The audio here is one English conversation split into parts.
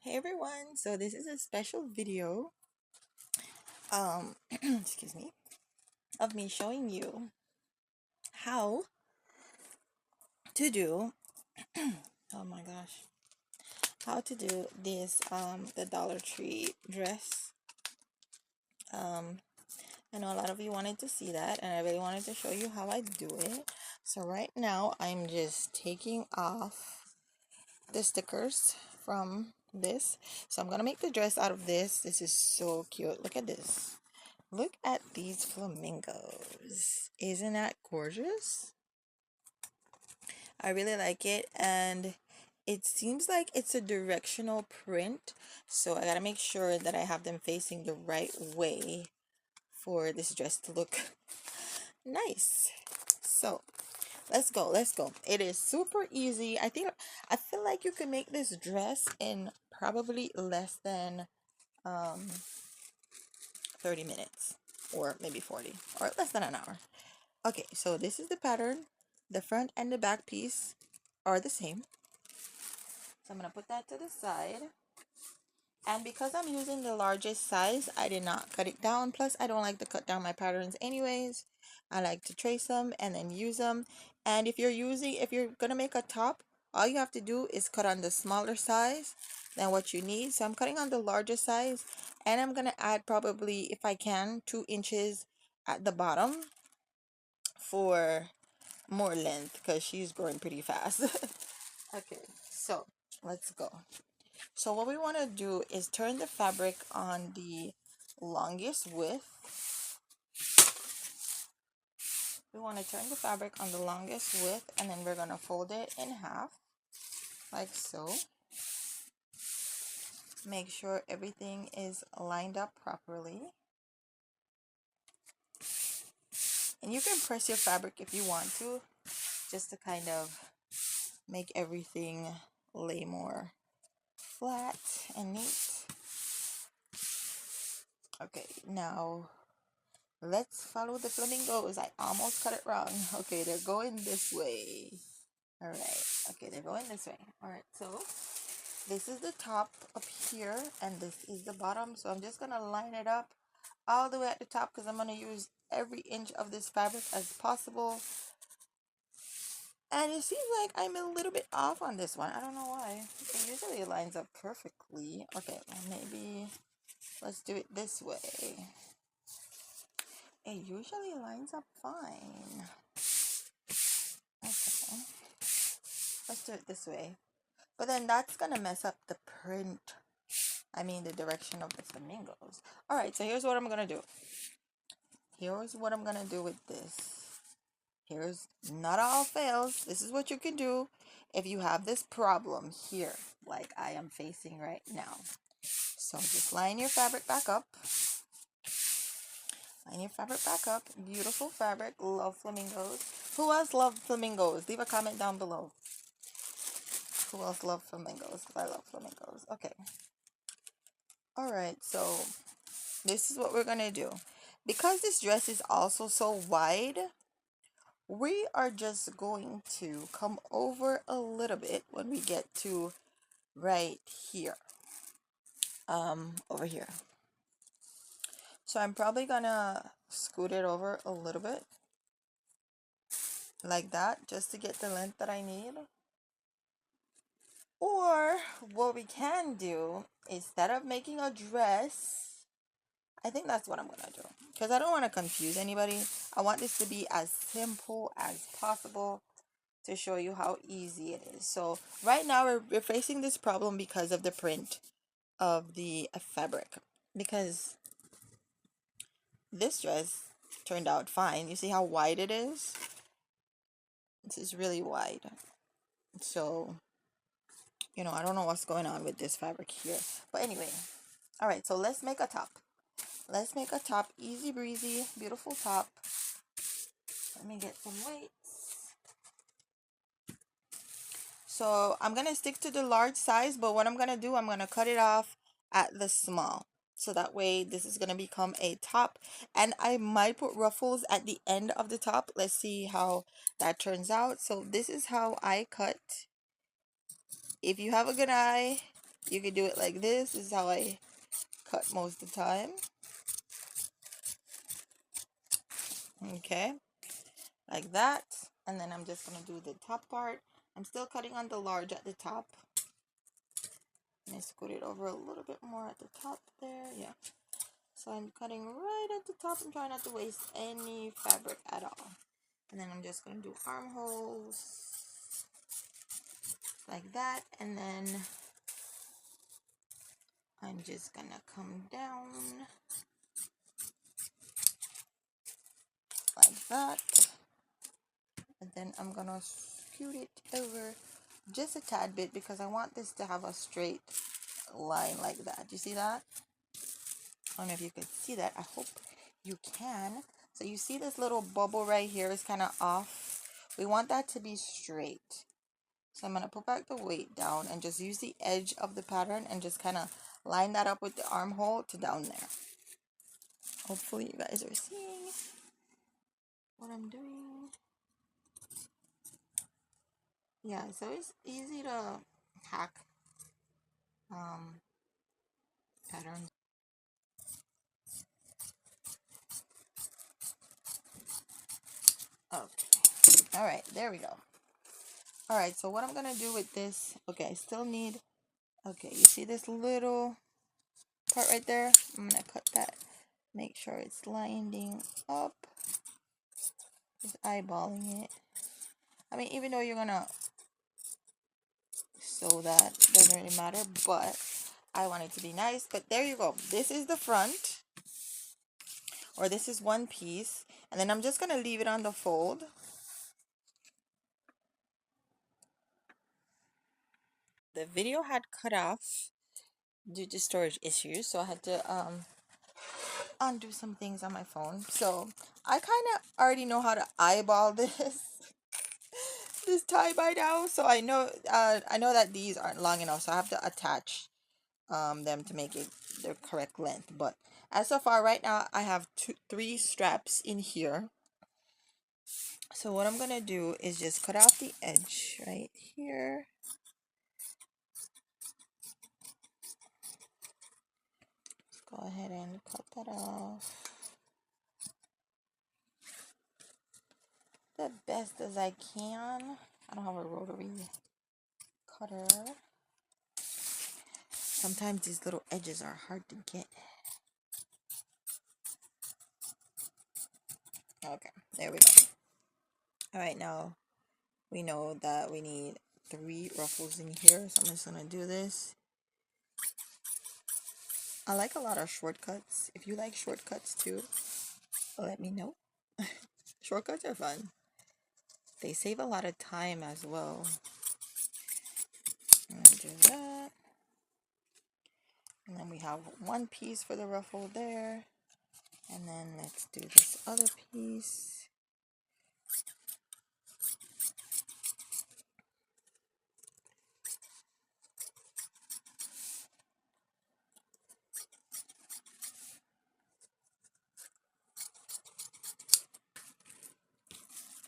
Hey everyone, so this is a special video, excuse me, of me showing you how to do, oh my gosh, how to do this, the Dollar Tree dress. Um, I know a lot of you wanted to see that, and I really wanted to show you how I do it. So right now, I'm just taking off the stickers from this. So I'm gonna make the dress out of this. This is so cute. Look at this. Look at these flamingos. Isn't that gorgeous? I really like it, and it seems like it's a directional print, so I gotta make sure that I have them facing the right way for this dress to look nice. So let's go. It is super easy. I feel like you can make this dress in probably less than um 30 minutes, or maybe 40, or less than an hour. Okay, so this is the pattern. The front and the back piece are the same. So I'm going to put that to the side. And because I'm using the largest size, I did not cut it down. Plus, I don't like to cut down my patterns anyways. I like to trace them and then use them. And if you're going to make a top, all you have to do is cut on the smaller size than what you need. So I'm cutting on the larger size. And I'm going to add probably, if I can, 2 inches at the bottom for more length because she's growing pretty fast. Okay, so let's go. So what we want to do is turn the fabric on the longest width. We want to turn the fabric on the longest width, and then we're going to fold it in half like so. Make sure everything is lined up properly. And you can press your fabric if you want to, just to kind of make everything lay more flat and neat. Okay, now let's follow the flamingos. I almost cut it wrong. Okay, they're going this way. All right. Okay, they're going this way. All right, so this is the top up here, and this is the bottom. So I'm just going to line it up all the way at the top because I'm going to use every inch of this fabric as possible. And it seems like I'm a little bit off on this one. I don't know why. It usually lines up perfectly. Okay, maybe let's do it this way. It usually lines up fine. Okay. Let's do it this way. But then that's gonna mess up the print. I mean the direction of the flamingos. Alright, so here's what I'm gonna do. Here's what I'm gonna do with this. Here's not all fails. This is what you can do if you have this problem here, like I am facing right now. So just line your fabric back up. Line your fabric back up. Beautiful fabric. Love flamingos. Who else love flamingos? Leave a comment down below. Who else love flamingos? I love flamingos. Okay. Alright, so this is what we're going to do. Because this dress is also so wide, we are just going to come over a little bit when we get to right here. Over here. So I'm probably going to scoot it over a little bit. Like that, just to get the length that I need. Or what we can do, instead of making a dress, I think that's what I'm going to do. Because I don't want to confuse anybody. I want this to be as simple as possible to show you how easy it is. So right now we're facing this problem because of the print of the fabric. Because this dress turned out fine. You see how wide it is? This is really wide. So, I don't know what's going on with this fabric here. But anyway, all right, so let's make a top. Let's make a top, easy breezy, beautiful top. Let me get some weights. So I'm going to stick to the large size, but what I'm going to do, I'm going to cut it off at the small. So that way this is going to become a top. And I might put ruffles at the end of the top. Let's see how that turns out. So this is how I cut. If you have a good eye, You could do it like this. This is how I cut most of the time. Okay, like that. And then I'm just gonna do the top part. I'm still cutting on the large at the top. Let me scoot it over a little bit more at the top there. Yeah. So I'm cutting right at the top. I'm trying not to waste any fabric at all. And then I'm just gonna do armholes like that. And then I'm just gonna come down like that. And then I'm gonna scoot it over just a tad bit because I want this to have a straight line like that. You see that? I don't know if you could see that. I hope you can. So you see this little bubble right here is kind of off. We want that to be straight. So I'm going to put back the weight down and just use the edge of the pattern and just kind of line that up with the armhole to down there. Hopefully you guys are seeing what I'm doing. Yeah, so it's easy to hack patterns. Okay. All right, there we go. All right, so what I'm going to do with this, okay, I still need, okay, you see this little part right there? I'm going to cut that, make sure it's lining up, just eyeballing it. I mean, even though you're going to sew that, doesn't really matter, but I want it to be nice. But there you go. This is the front, or this is one piece, and then I'm just going to leave it on the fold. The video had cut off due to storage issues, so I had to undo some things on my phone. So I kind of already know how to eyeball this tie by now, so I know that these aren't long enough, so I have to attach them to make it the correct length. But as so far right now, I have three straps in here. So what I'm gonna do is just cut off the edge right here. Go ahead and cut that off the best as I can. I don't have a rotary cutter. Sometimes these little edges are hard to get. Okay, there we go. All right, now we know that we need 3 ruffles in here, so I'm just gonna do this. I like a lot of shortcuts. If you like shortcuts too, let me know. Shortcuts are fun. They save a lot of time as well. I'm gonna do that. And then we have one piece for the ruffle there. And then let's do this other piece.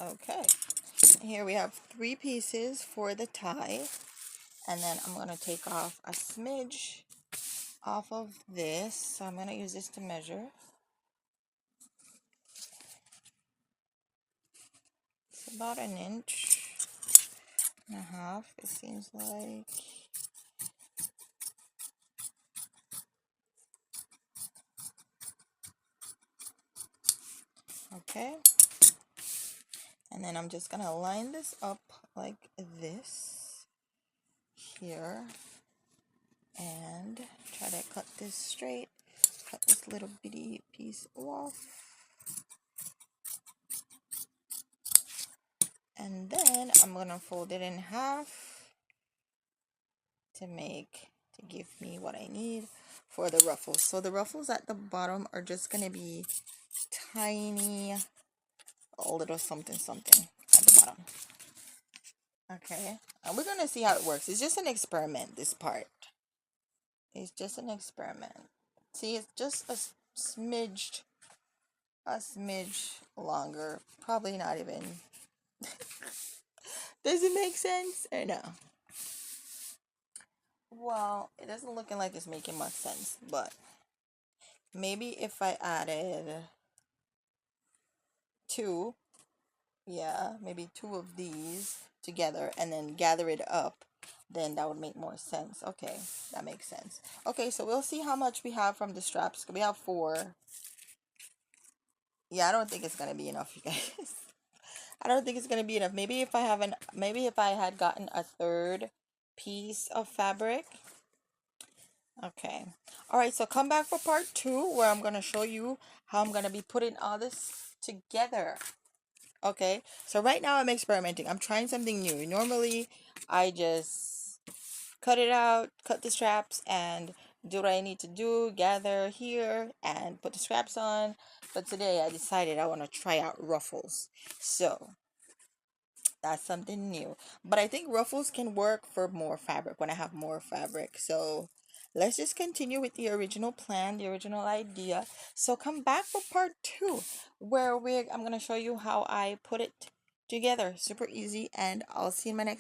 Okay. Here we have 3 pieces for the tie. And then I'm going to take off a smidge off of this. So I'm going to use this to measure. It's about 1.5 inches, it seems like. Okay. And then I'm just going to line this up like this here. And try to cut this straight. Cut this little bitty piece off. And then I'm going to fold it in half to give me what I need for the ruffles. So the ruffles at the bottom are just going to be tiny, a little something something at the bottom. Okay, and we're going to see how it works. It's just an experiment, this part. It's just an experiment. See, it's just a smidge longer. Probably not even. Does it make sense or no? Well, it doesn't looking like it's making much sense, but maybe if I added two, yeah, maybe two of these together and then gather it up, then that would make more sense. Okay, that makes sense. Okay, so we'll see how much we have from the straps. We have four. Yeah, I don't think it's gonna be enough, you guys. I don't think it's gonna be enough. Maybe if I had gotten a third piece of fabric. Okay. All right, so come back for part two where I'm gonna show you how I'm gonna be putting all this together. Okay, so right now I'm experimenting. I'm trying something new. Normally, I just cut it out, cut the straps, and do what I need to do, gather here, and put the straps on. But today I decided I want to try out ruffles. So that's something new. But I think ruffles can work for more fabric when I have more fabric. So let's just continue with the original plan, the original idea. So come back for part two, where I'm gonna show you how I put it together. Super easy, and I'll see you in my next